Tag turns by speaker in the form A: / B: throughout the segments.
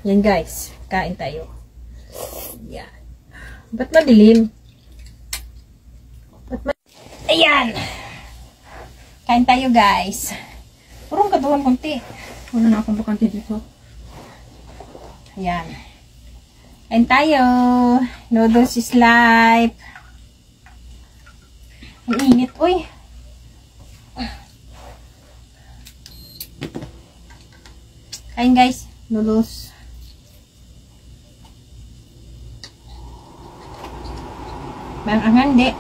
A: Yan guys, kain tayo. Yan. Ba't madilim? Ayan! Kain tayo guys. Purong katuhan konti.
B: Wala na akong bakante dito.
A: Ayan. Kain tayo. Noodles is life. Ang init, uy. Kain guys. Noodles. Bang angan, di.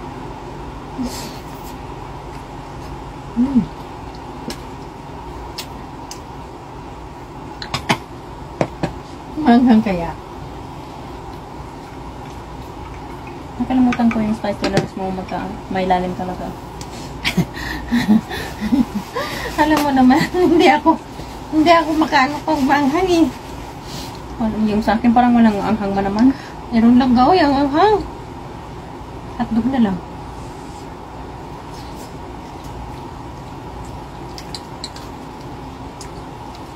A: Manghang kaya.
B: Nakalimutan ko yung spice tolerance mo may lalim talaga.
A: Alam mo naman, hindi ako makaano pag manghang eh.
B: Yung sa akin parang walang anghang ba naman?
A: Meron lang gawin ang anghang. Hotdog na lang.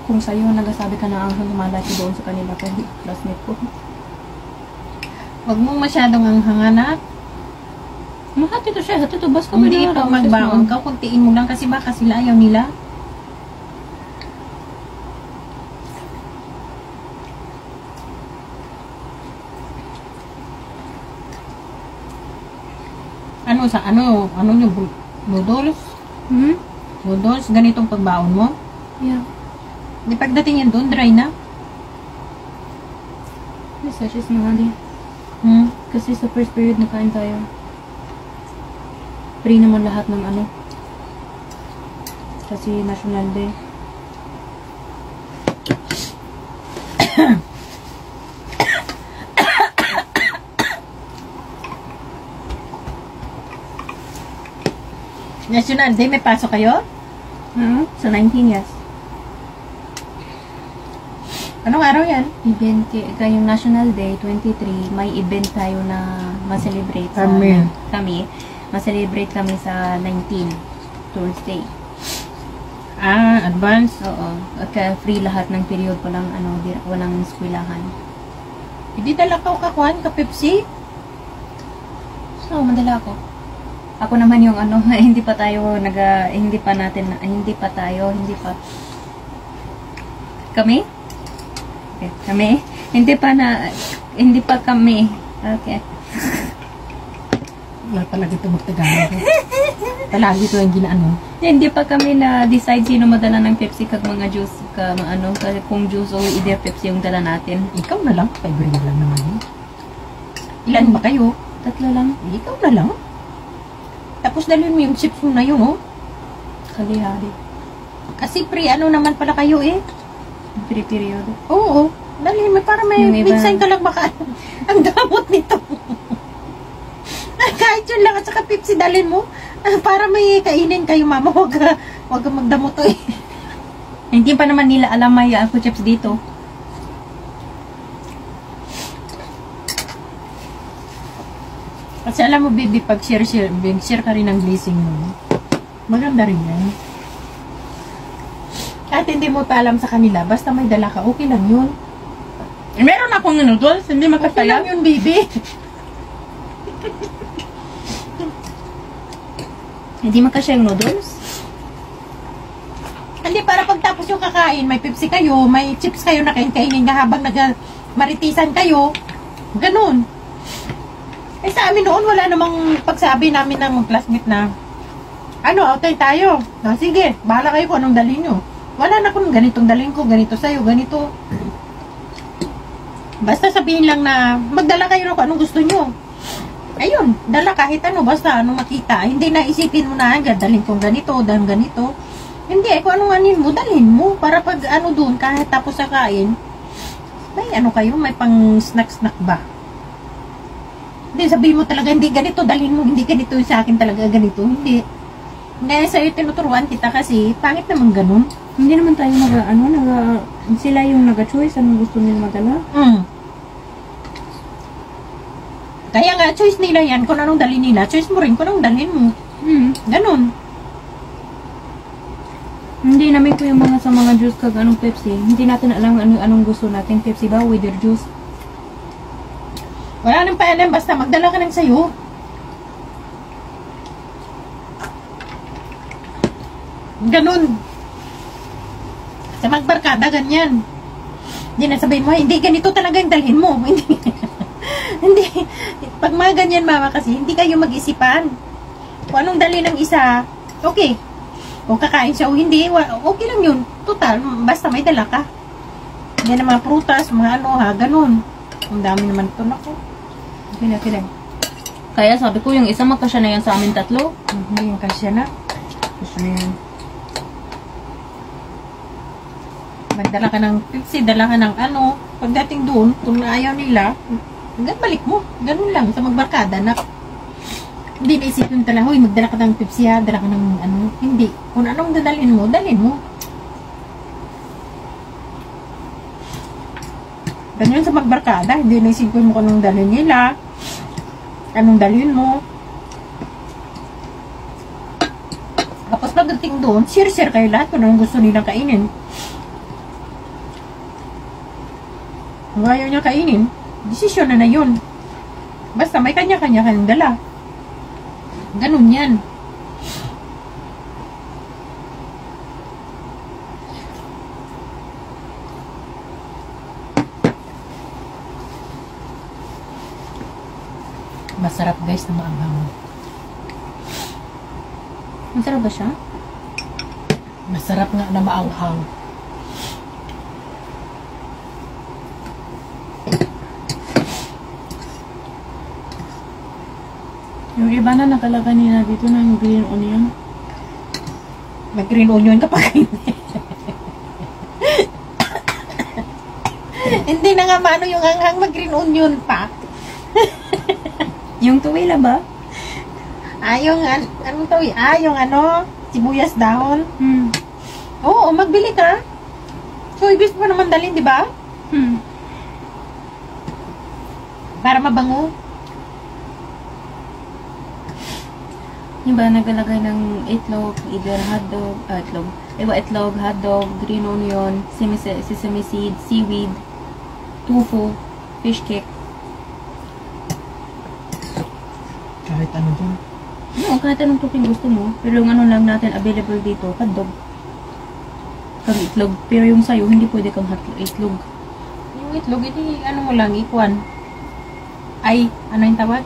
B: Kung sa'yo nagasabi ka na anghang, malaki doon sa kanila kasi classmate ko.
A: Huwag mong masyadong anghang, anak.
B: Mahati to siya, hati to bas ka.
A: Hindi pa magbaon ka, kuntiin mo lang kasi baka sila ayaw nila. Ano yung noodles? Noodles, ganitong pagbaon mo?
B: Yeah.
A: Di pagdating yan doon, dry na?
B: Yes, she's mahali. Kasi sa first period na kain tayo. Free naman lahat ng ano. Kasi National Day.
A: National Day, may pasok kayo?
B: Sa 19, yes.
A: Anong araw yan?
B: Event, yung National Day, 23, may event tayo na ma-celebrate sa kami. Ma-celebrate kami sa 19, Thursday.
A: Advance?
B: Oo. Kaya free lahat ng period, walang eskwelahan.
A: Hindi dala ka kakuhan, ka-Pepsi?
B: Oo, madala ako. Ako naman yung hindi pa kami? Okay, kami? Hindi pa kami. Okay.
A: Wala talaga ito magtagalog. Palagi ito yung ginaano.
B: Hindi pa kami na-decide sino madala ng Pepsi kag mga juice, kung juice o either Pepsi yung dala natin.
A: Ikaw na lang, favorite na lang naman eh. Ilan ba kayo?
B: 3 lang.
A: Ikaw na lang. Tapos dalhin mo yung chips mo na yun, oh.
B: Kalihari.
A: Kasi naman pala kayo eh.
B: Free period.
A: Oo. Dalhin mo para may minsan ka lang baka ang damot nito. Kahit yun lang at saka Pepsi dalhin mo para may kainin kayo, mama. Huwag ka magdamot to eh.
B: Hindi pa naman nila alam may ako chips dito.
A: Kasi alam mo, baby, pag share ka rin ng blessing mo. Maganda rin yan. Kahit hindi mo pa alam sa kanila, basta may dala ka, okay lang yun.
B: Meron akong noodles, hindi makasaya.
A: Okay lang yun, baby.
B: Hindi makasaya yung noodles?
A: Hindi, para pagtapos yung kakain, may Pepsi kayo, may chips kayo na kainin nga habang maritisan kayo. Ganun. Eh sa amin noon, wala namang pagsabi namin ng classmate na outside tayo. Sige, bahala kayo kung anong dalhin nyo. Wala na kung ganitong dalhin ko, ganito sa'yo, ganito. Basta sabihin lang na magdala kayo kung anong gusto nyo. Ayun, dala kahit basta anong makita. Hindi na isipin mo na, dalhin kong ganito, dalhin ganito. Hindi, kung anong anin mo, dalhin mo. Para pag doon, kahit tapos sa kain, may kayo, may pang snack-snack ba? Hindi, sabihin mo talaga, hindi ganito, dalhin mo, hindi ganito sa akin talaga, ganito, hindi. Ngayon sa'yo tinuturuan kita kasi, pangit naman ganun.
B: Hindi naman tayo sila yung nag-choice, anong gusto nila madala?
A: Kaya nga, choice nila yan, kung anong dalhin nila, choice mo rin kung anong dalhin mo. Ganun.
B: Hindi namin ko yung mga sa mga juice kag anong Pepsi. Hindi natin alam anong gusto natin. Pepsi ba? With your juice?
A: Wala nang paalam, basta magdala ka ng sayo. Ganun. Sa magbarkada, ganyan. Hindi na sabihin mo, hindi, ganito talaga yung dalhin mo. Hindi. Hindi. Pag mga ganyan, mama, kasi hindi kayo mag-isipan. Kung anong dali ng isa, okay. Kung kakain siya o hindi, okay lang yun. Total, basta may dala ka. Yan ang mga prutas, mga ano ha, ganun. Ang dami naman ito, naku.
B: Okay na, okay lang. Kaya sabi ko, yung isa magkasya na yan sa amin tatlo.
A: Hindi yung kasya na.
B: Gusto na yan.
A: Magdala ka ng Pepsi, dala ka ng ano. Pagdating doon, kung ayaw nila, hanggang balik mo. Ganun lang, sa magbarkada na. Hindi naisipin talaga, huy, magdala ka ng Pepsi ha, dala ka ng ano. Hindi. Kung anong dadalhin mo, dalhin mo. Ganyan sa magbarkada, hindi naisipin mo kung anong dalhin nila. Anong dalhin mo. Tapos pagdating doon, share-share kayo lahat kung anong gusto nilang kainin. Kung ayaw niya kainin, desisyon na yun. Basta may kanya-kanya kayong dala. Ganun yan. Masarap guys na maanghang.
B: Masarap ba siya?
A: Masarap nga na maanghang.
B: Yung iba na nakalagay nila dito ng green onion.
A: May green onion ka pa kainin. Hindi na nga maano yung hanghang mag green onion pa.
B: Yung tuwila ba?
A: Yung anong to? Yung ano, sibuyas dahon.
B: Hmm.
A: Oo, magbili ka. So, ibig mo naman dalhin, di ba?
B: Hmm.
A: Para mabango.
B: Yung ba nagalagay ng itlog, either hotdog, itlog, hotdog, green onion, sesame seed, seaweed, tofu, fish cake.
A: Kahit ano dyan.
B: No, kahit anong topping gusto mo. Pero yung ano lang natin available dito, hotdog. Kang itlog. Pero yung sayo, hindi pwede kang itlog.
A: Yung itlog, hindi ano mo lang, ikuan. Ay, ano yung tawag?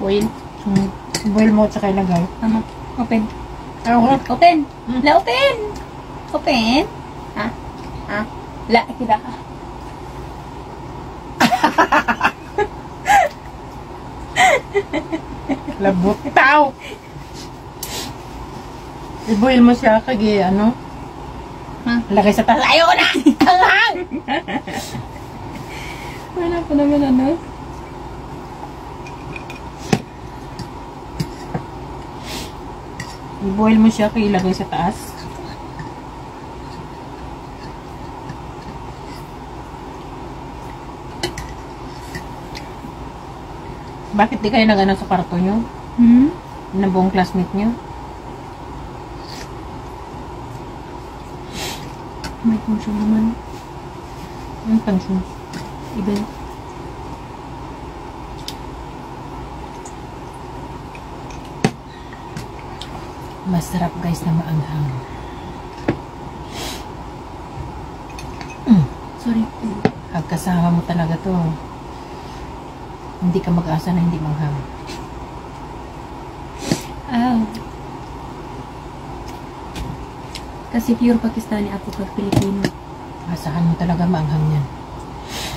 B: Oil.
A: Boil mo at saka ilagay.
B: Tama. Open.
A: Ano?
B: Open. La, open. Open. Ha? Ha? La, kira ka.
A: Labot. Tao! I-boil mo siya kagi, ano?
B: Ha?
A: Lagay sa taas. Ayaw na! Hanghang!
B: Wala pa naman ano.
A: I-boil mo siya kaya ilagay sa taas. Bakit di kayo nag-ano sa kwarto nyo?
B: Hmm?
A: Na buong classmate nyo?
B: May function naman.
A: Ang pansyon.
B: Event.
A: Masarap guys na maanghang.
B: Sorry.
A: Pag kasama mo talaga to, hindi ka mag-asa na hindi manghang.
B: Kasi pure Pakistani ako kag Pilipino.
A: Asahan mo talaga maanghang yan.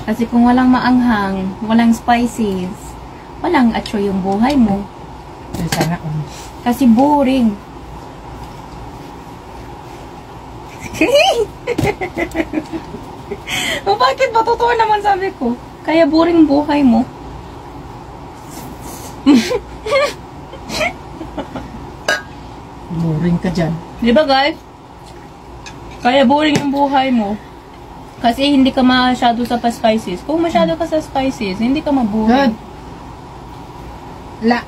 B: Kasi kung walang maanghang, walang spices, walang atso yung buhay mo.
A: Pero sana
B: Kasi boring. O bakit ba? Totoo naman sabi ko. Kaya boring buhay mo.
A: boring ka dyan.
B: Di ba guys? Kaya boring yung buhay mo. Kasi hindi ka masyado sa pa-spices. Kung masyado ka sa spices, hindi ka maboring.
A: Good. La.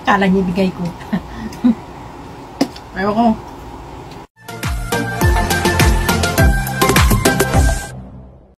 A: Kala niya bigay ko. Ayaw ko.